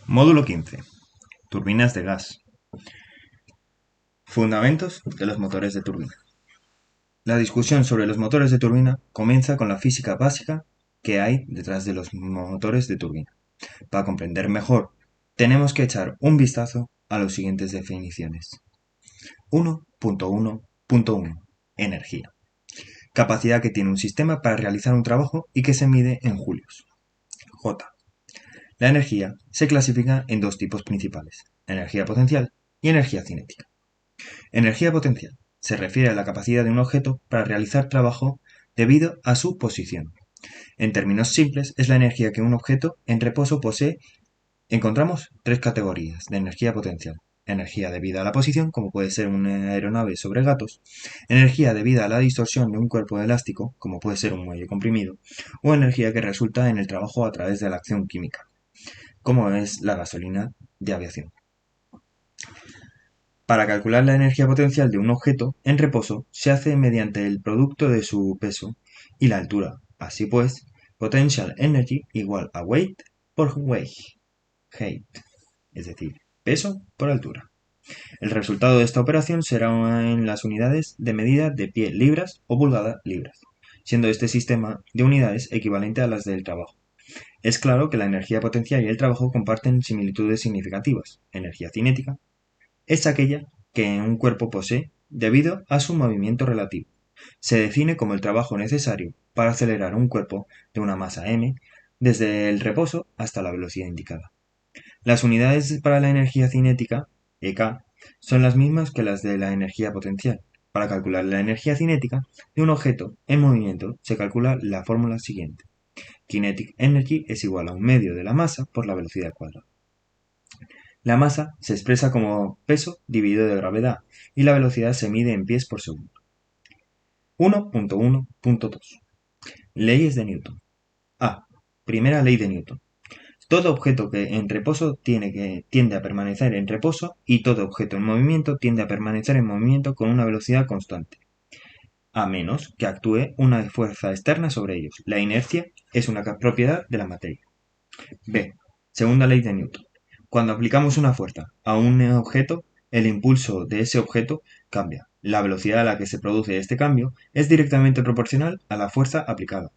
Módulo 15. Turbinas de gas. Fundamentos de los motores de turbina. La discusión sobre los motores de turbina comienza con la física básica que hay detrás de los motores de turbina. Para comprender mejor, tenemos que echar un vistazo a las siguientes definiciones. 1.1.1. Energía. Capacidad que tiene un sistema para realizar un trabajo y que se mide en julios. J. La energía se clasifica en dos tipos principales: energía potencial y energía cinética. Energía potencial se refiere a la capacidad de un objeto para realizar trabajo debido a su posición. En términos simples, es la energía que un objeto en reposo posee. Encontramos tres categorías de energía potencial: energía debida a la posición, como puede ser una aeronave sobre gatos; energía debida a la distorsión de un cuerpo elástico, como puede ser un muelle comprimido; o energía que resulta en el trabajo a través de la acción química, como es la gasolina de aviación. Para calcular la energía potencial de un objeto en reposo se hace mediante el producto de su peso y la altura. Así pues, potential energy igual a weight por height, es decir, peso por altura. El resultado de esta operación será en las unidades de medida de pie libras o pulgada libras, siendo este sistema de unidades equivalente a las del trabajo. Es claro que la energía potencial y el trabajo comparten similitudes significativas. Energía cinética es aquella que un cuerpo posee debido a su movimiento relativo. Se define como el trabajo necesario para acelerar un cuerpo de una masa m desde el reposo hasta la velocidad indicada. Las unidades para la energía cinética, EK, son las mismas que las de la energía potencial. Para calcular la energía cinética de un objeto en movimiento se calcula la fórmula siguiente: Kinetic energy es igual a un medio de la masa por la velocidad cuadrada. La masa se expresa como peso dividido de gravedad y la velocidad se mide en pies por segundo. 1.1.2. Leyes de Newton. A. Primera ley de Newton. Todo objeto que en reposo tiende a permanecer en reposo, y todo objeto en movimiento tiende a permanecer en movimiento con una velocidad constante, a menos que actúe una fuerza externa sobre ellos. La inercia es una propiedad de la materia. B. Segunda ley de Newton. Cuando aplicamos una fuerza a un objeto, el impulso de ese objeto cambia. La velocidad a la que se produce este cambio es directamente proporcional a la fuerza aplicada.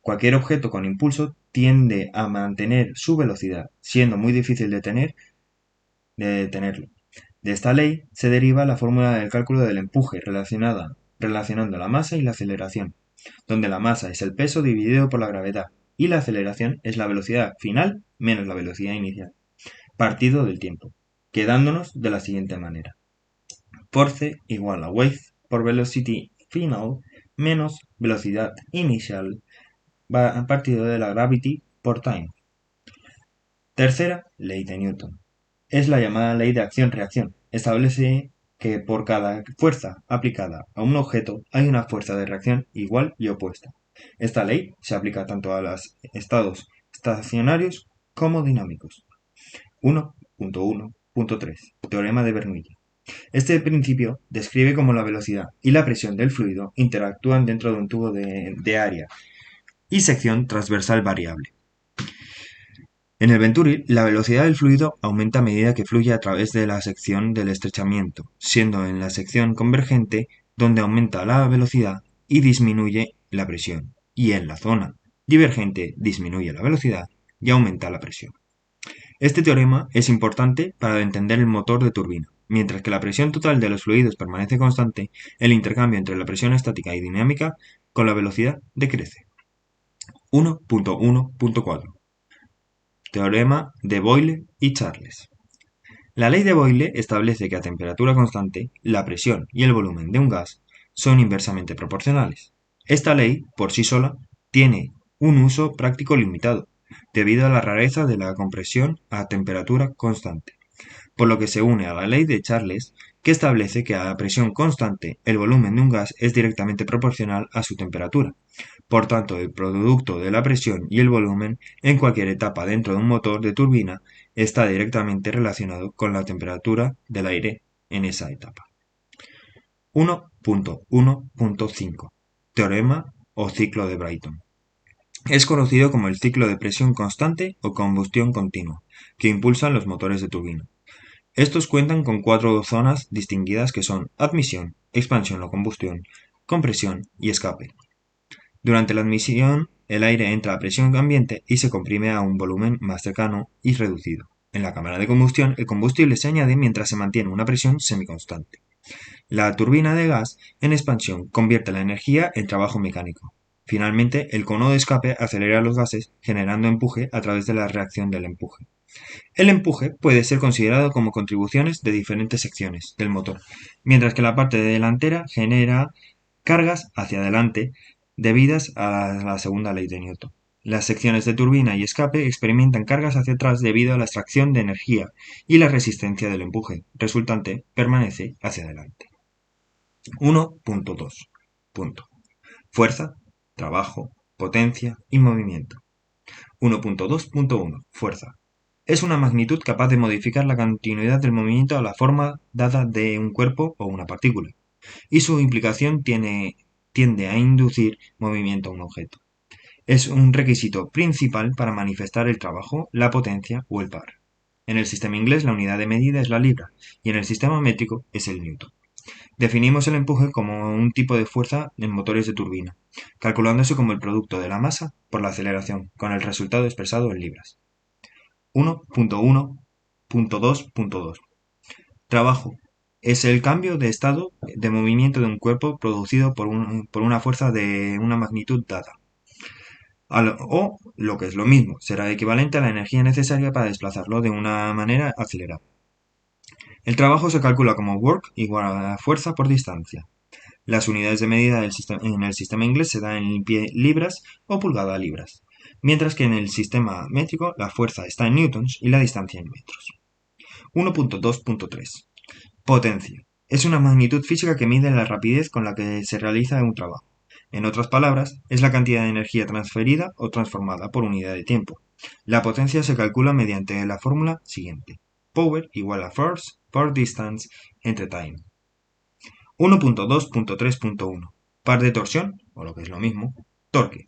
Cualquier objeto con impulso tiende a mantener su velocidad, siendo muy difícil de detenerlo. De esta ley se deriva la fórmula del cálculo del empuje relacionando la masa y la aceleración, donde la masa es el peso dividido por la gravedad y la aceleración es la velocidad final menos la velocidad inicial, partido del tiempo, quedándonos de la siguiente manera: force igual a weight por velocity final menos velocidad inicial partido de la gravity por time. Tercera ley de Newton. Es la llamada ley de acción-reacción. Establece que por cada fuerza aplicada a un objeto hay una fuerza de reacción igual y opuesta. Esta ley se aplica tanto a los estados estacionarios como dinámicos. 1.1.3. Teorema de Bernoulli. Este principio describe cómo la velocidad y la presión del fluido interactúan dentro de un tubo de área y sección transversal variable. En el Venturi, la velocidad del fluido aumenta a medida que fluye a través de la sección del estrechamiento, siendo en la sección convergente donde aumenta la velocidad y disminuye la presión, y en la zona divergente disminuye la velocidad y aumenta la presión. Este teorema es importante para entender el motor de turbina. Mientras que la presión total de los fluidos permanece constante, el intercambio entre la presión estática y dinámica con la velocidad decrece. 1.1.4. Teorema de Boyle y Charles. La ley de Boyle establece que a temperatura constante, la presión y el volumen de un gas son inversamente proporcionales. Esta ley, por sí sola, tiene un uso práctico limitado, debido a la rareza de la compresión a temperatura constante, por lo que se une a la ley de Charles, que establece que a la presión constante el volumen de un gas es directamente proporcional a su temperatura. Por tanto, el producto de la presión y el volumen en cualquier etapa dentro de un motor de turbina está directamente relacionado con la temperatura del aire en esa etapa. 1.1.5. Teorema o ciclo de Brayton. Es conocido como el ciclo de presión constante o combustión continua, que impulsan los motores de turbina. Estos cuentan con 4 zonas distinguidas que son admisión, expansión o combustión, compresión y escape. Durante la admisión, el aire entra a presión ambiente y se comprime a un volumen más cercano y reducido. En la cámara de combustión, el combustible se añade mientras se mantiene una presión semiconstante. La turbina de gas, en expansión, convierte la energía en trabajo mecánico. Finalmente, el cono de escape acelera los gases, generando empuje a través de la reacción del empuje. El empuje puede ser considerado como contribuciones de diferentes secciones del motor, mientras que la parte delantera genera cargas hacia adelante debidas a la segunda ley de Newton. Las secciones de turbina y escape experimentan cargas hacia atrás debido a la extracción de energía y la resistencia del empuje resultante permanece hacia adelante. 1.2. Fuerza, trabajo, potencia y movimiento. 1.2.1. Fuerza. Es una magnitud capaz de modificar la continuidad del movimiento a la forma dada de un cuerpo o una partícula, y su implicación tiende a inducir movimiento a un objeto. Es un requisito principal para manifestar el trabajo, la potencia o el par. En el sistema inglés la unidad de medida es la libra y en el sistema métrico es el newton. Definimos el empuje como un tipo de fuerza en motores de turbina, calculándose como el producto de la masa por la aceleración, con el resultado expresado en libras. 1.1.2.2. Trabajo. Es el cambio de estado de movimiento de un cuerpo producido por una fuerza de una magnitud dada. O, lo que es lo mismo, será equivalente a la energía necesaria para desplazarlo de una manera acelerada. El trabajo se calcula como work igual a la fuerza por distancia. Las unidades de medida en el sistema inglés se dan en pie libras o pulgada libras, mientras que en el sistema métrico la fuerza está en newtons y la distancia en metros. 1.2.3. Potencia. Es una magnitud física que mide la rapidez con la que se realiza un trabajo. En otras palabras, es la cantidad de energía transferida o transformada por unidad de tiempo. La potencia se calcula mediante la fórmula siguiente. Power igual a force por distance entre time. 1.2.3.1. Par de torsión, o lo que es lo mismo, torque.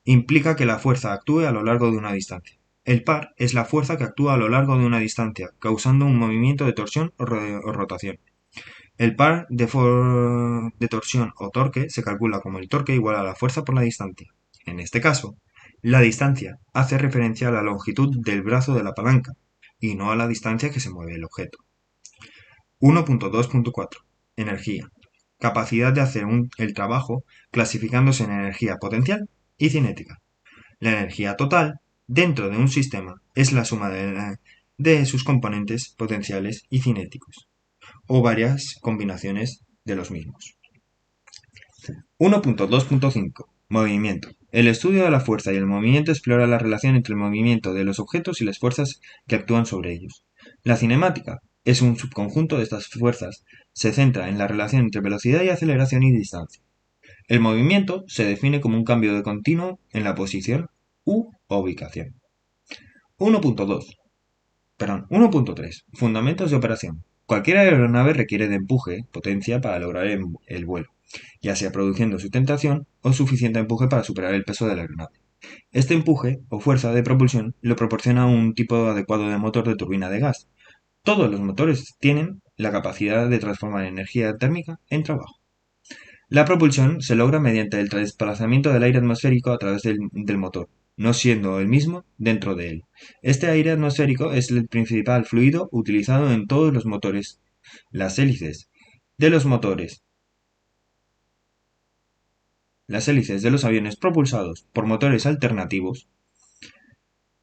Implica que la fuerza actúe a lo largo de una distancia. El par es la fuerza que actúa a lo largo de una distancia, causando un movimiento de torsión o rotación. El par de torsión o torque se calcula como el torque igual a la fuerza por la distancia. En este caso, la distancia hace referencia a la longitud del brazo de la palanca y no a la distancia que se mueve el objeto. 1.2.4. Energía. Capacidad de hacer el trabajo clasificándose en energía potencial y cinética. La energía total dentro de un sistema es la suma de sus componentes potenciales y cinéticos, o varias combinaciones de los mismos. 1.2.5. Movimiento. El estudio de la fuerza y el movimiento explora la relación entre el movimiento de los objetos y las fuerzas que actúan sobre ellos. La cinemática es un subconjunto de estas fuerzas. Se centra en la relación entre velocidad y aceleración y distancia. El movimiento se define como un cambio de continuo en la posición u ubicación. 1.3. Fundamentos de operación. Cualquier aeronave requiere de empuje, potencia, para lograr el vuelo, ya sea produciendo sustentación o suficiente empuje para superar el peso de la aeronave. Este empuje o fuerza de propulsión lo proporciona un tipo adecuado de motor de turbina de gas. Todos los motores tienen la capacidad de transformar energía térmica en trabajo. La propulsión se logra mediante el desplazamiento del aire atmosférico a través del motor, no siendo el mismo dentro de él. Este aire atmosférico es el principal fluido utilizado en todos los motores. Las hélices de los motores, las hélices de los aviones propulsados por motores alternativos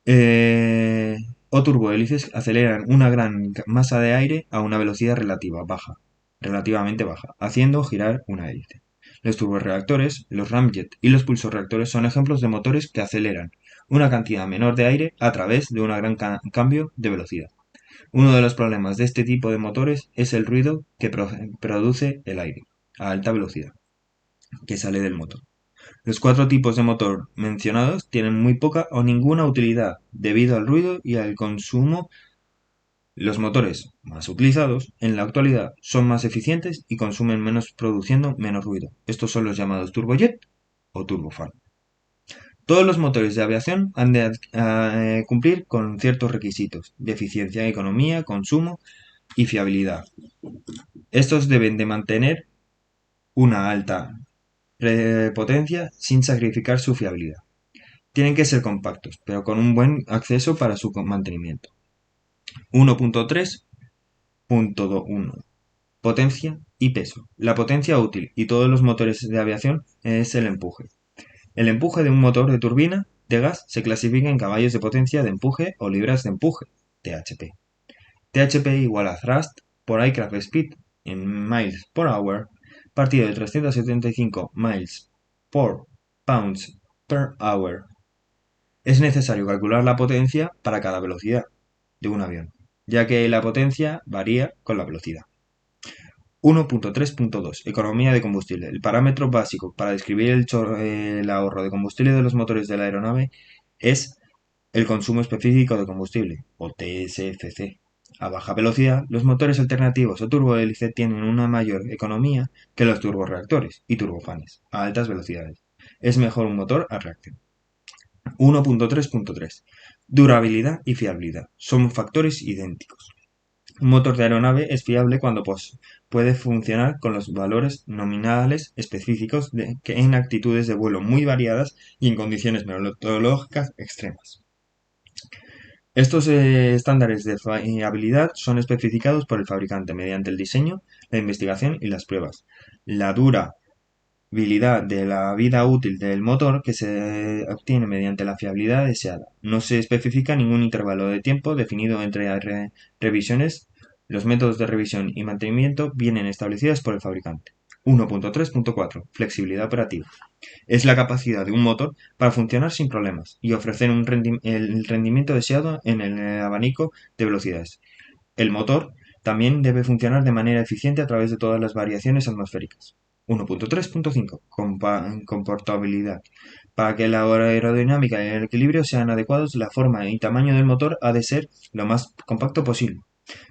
eh, o turbohélices aceleran una gran masa de aire a una velocidad relativamente baja, haciendo girar una hélice. Los turborreactores, los ramjet y los pulsorreactores son ejemplos de motores que aceleran una cantidad menor de aire a través de un gran cambio de velocidad. Uno de los problemas de este tipo de motores es el ruido que produce el aire a alta velocidad que sale del motor. Los 4 tipos de motor mencionados tienen muy poca o ninguna utilidad debido al ruido y al consumo. Los motores más utilizados en la actualidad son más eficientes y consumen menos produciendo menos ruido. Estos son los llamados turbojet o turbofan. Todos los motores de aviación han de cumplir con ciertos requisitos de eficiencia, economía, consumo y fiabilidad. Estos deben de mantener una alta potencia sin sacrificar su fiabilidad. Tienen que ser compactos, pero con un buen acceso para su mantenimiento. 1.3.1 Potencia y peso. La potencia útil y todos los motores de aviación es el empuje. El empuje de un motor de turbina de gas se clasifica en caballos de potencia de empuje o libras de empuje, THP. THP igual a thrust por aircraft speed en miles por hour, partido de 375 miles por pounds per hour. Es necesario calcular la potencia para cada velocidad de un avión, ya que la potencia varía con la velocidad. 1.3.2 Economía de combustible. El parámetro básico para describir el ahorro de combustible de los motores de la aeronave es el consumo específico de combustible, o TSFC. A baja velocidad, los motores alternativos o turbohélice tienen una mayor economía que los turborreactores y turbofanes a altas velocidades. Es mejor un motor a reacción. 1.3.3 Durabilidad y fiabilidad. Son factores idénticos. Un motor de aeronave es fiable cuando puede funcionar con los valores nominales específicos en actitudes de vuelo muy variadas y en condiciones meteorológicas extremas. Estos estándares de fiabilidad son especificados por el fabricante mediante el diseño, la investigación y las pruebas. La durabilidad de la vida útil del motor que se obtiene mediante la fiabilidad deseada. No se especifica ningún intervalo de tiempo definido entre revisiones. Los métodos de revisión y mantenimiento vienen establecidos por el fabricante. 1.3.4 Flexibilidad operativa. Es la capacidad de un motor para funcionar sin problemas y ofrecer el rendimiento deseado en el abanico de velocidades. El motor también debe funcionar de manera eficiente a través de todas las variaciones atmosféricas. 1.3.5 Comportabilidad. Para que la aerodinámica y el equilibrio sean adecuados, la forma y tamaño del motor ha de ser lo más compacto posible.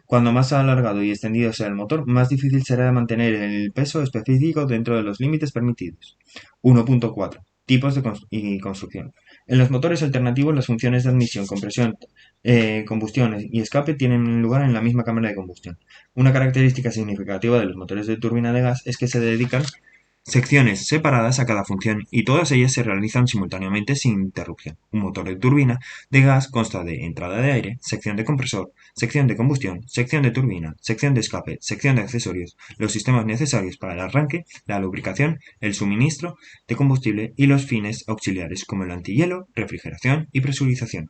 Cuando más alargado y extendido sea el motor, más difícil será mantener el peso específico dentro de los límites permitidos. 1.4 Tipos y construcción. En los motores alternativos, las funciones de admisión, compresión, combustión y escape tienen lugar en la misma cámara de combustión. Una característica significativa de los motores de turbina de gas es que se dedican secciones separadas a cada función y todas ellas se realizan simultáneamente sin interrupción. Un motor de turbina de gas consta de entrada de aire, sección de compresor, sección de combustión, sección de turbina, sección de escape, sección de accesorios, los sistemas necesarios para el arranque, la lubricación, el suministro de combustible y los fines auxiliares como el antihielo, refrigeración y presurización.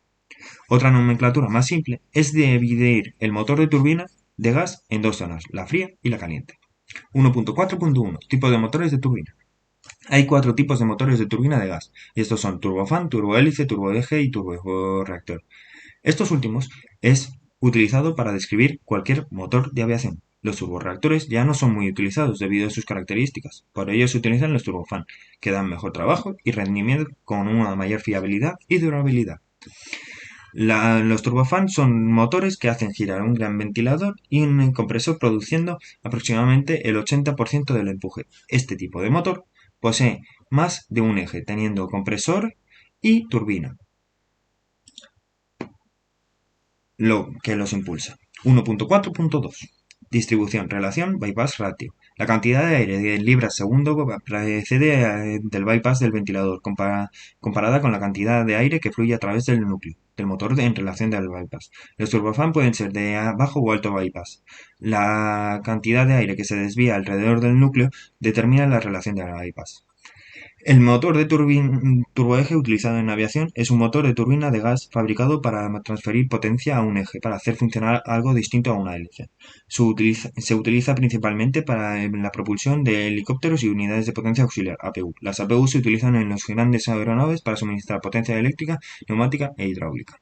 Otra nomenclatura más simple es dividir el motor de turbina de gas en dos zonas, la fría y la caliente. 1.4.1 Tipos de motores de turbina. Hay 4 tipos de motores de turbina de gas, y estos son turbofan, turbohélice, turboeje y turborreactor. Estos últimos es utilizado para describir cualquier motor de aviación. Los turborreactores ya no son muy utilizados debido a sus características, por ello se utilizan los turbofan, que dan mejor trabajo y rendimiento con una mayor fiabilidad y durabilidad. Los turbofans son motores que hacen girar un gran ventilador y un compresor produciendo aproximadamente el 80% del empuje. Este tipo de motor posee más de un eje, teniendo compresor y turbina, lo que los impulsa. 1.4.2 Distribución, relación, bypass ratio. La cantidad de aire de libras segundo precede del bypass del ventilador comparada con la cantidad de aire que fluye a través del núcleo del motor en relación al bypass. Los turbofans pueden ser de bajo o alto bypass. La cantidad de aire que se desvía alrededor del núcleo determina la relación del bypass. El motor de turboeje utilizado en aviación es un motor de turbina de gas fabricado para transferir potencia a un eje para hacer funcionar algo distinto a una hélice. Se utiliza principalmente para la propulsión de helicópteros y unidades de potencia auxiliar, APU. Las APU se utilizan en las grandes aeronaves para suministrar potencia eléctrica, neumática e hidráulica.